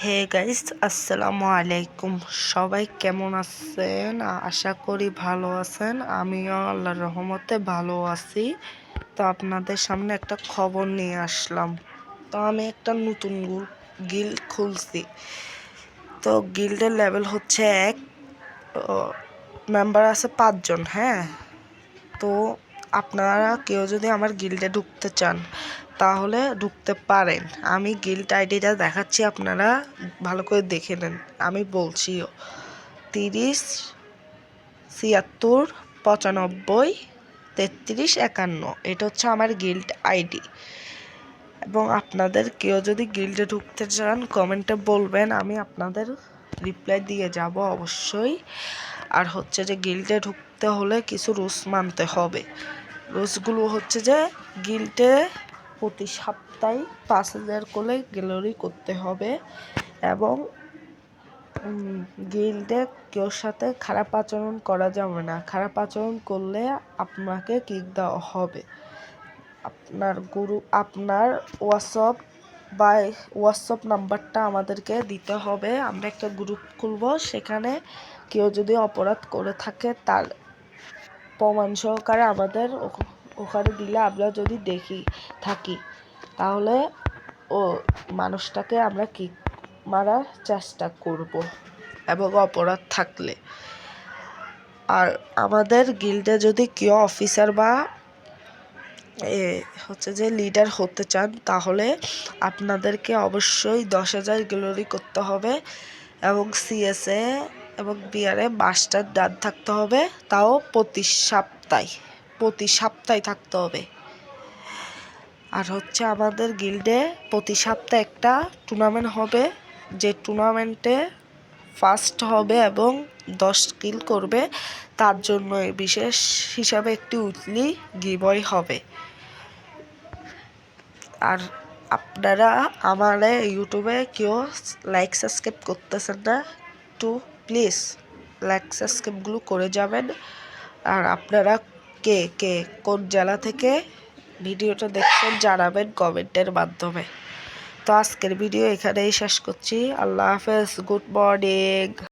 Hey guys, আসসালামু আলাইকুম। সবাই কেমন আছেন? আশা করি ভালো আছেন। আমিও আল্লাহর রহমতে ভালো আছি। তো আপনাদের সামনে একটা খবর নিয়ে আসলাম। তো আমি একটা নতুন গিল্ড খুলছি। তো গিল্ডের লেভেল হচ্ছে 1, মেম্বার আছে 5 জন। হ্যাঁ, তো আপনারা কেউ যদি আমার গিল্ডে ঢুকতে চান তাহলে ঢুকতে পারেন। আমি গিল্ড আইডিটা দেখাচ্ছি, আপনারা ভালো করে দেখে নেন। আমি বলছিও 30 76 95 33 51, এটা হচ্ছে আমার গিল্ড আইডি। এবং আপনাদের কেউ যদি গিল্ডে ঢুকতে চান কমেন্টে বলবেন, আমি আপনাদের রিপ্লাই দিয়ে যাব অবশ্যই। আর হচ্ছে যে গিল্ডে ঢুকতে হলে কিছু রুলস মানতে হবে। রুলসগুলো হচ্ছে যে গিল্ডে প্রতি সপ্তাহে 5000 করে গ্যালারি করতে হবে এবং গিল্ডে কেউ সাথে খারাপ আচরণ করা যাবে না। খারাপ আচরণ করলে আপনাকে কিক দেওয়া হবে। আপনার হোয়াটসঅ্যাপ নাম্বারটা আমাদেরকে দিতে হবে। আমরা একটা গ্রুপ খুলব, সেখানে কেউ যদি অপরাধ করে থাকে তার প্রমাণ সহকারে আমাদের ওখানে দিলে আমরা যদি থাকি তাহলে ও মানুষটাকে আমরা কিক মারার চেষ্টা করব এবং অপরাধ থাকলে। আর আমাদের গিল্ডে যদি কেউ অফিসার বা হচ্ছে যে লিডার হতে চান তাহলে আপনাদেরকে অবশ্যই 10,000 গ্লোরি করতে হবে এবং সিএসএ এবং বিআরে মাস্টার ডান থাকতে হবে, তাও প্রতি সপ্তাহে থাকতে হবে। আর হচ্ছে আমাদের গিল্ডে প্রতি সপ্তাহে একটা টুর্নামেন্ট হবে, যে টুর্নামেন্টে ফার্স্ট হবে এবং 10 কিল করবে তার জন্য বিশেষ হিসাবে একটি উইকলি গিভওয়ে হবে। আর আপনারা আমার ইউটিউবে কেউ লাইক সাবস্ক্রাইব করতেছেন না, তো প্লিজ লাইক সাবস্ক্রাইবগুলো করে যাবেন। আর আপনারা কে কে কোন জেলা থেকে ভিডিওটা দেখছেন জানাবেন কমেন্টের মাধ্যমে। তো আজকের ভিডিও এখানেই শেষ করছি। আল্লাহ হাফেজ, গুড মর্নিং।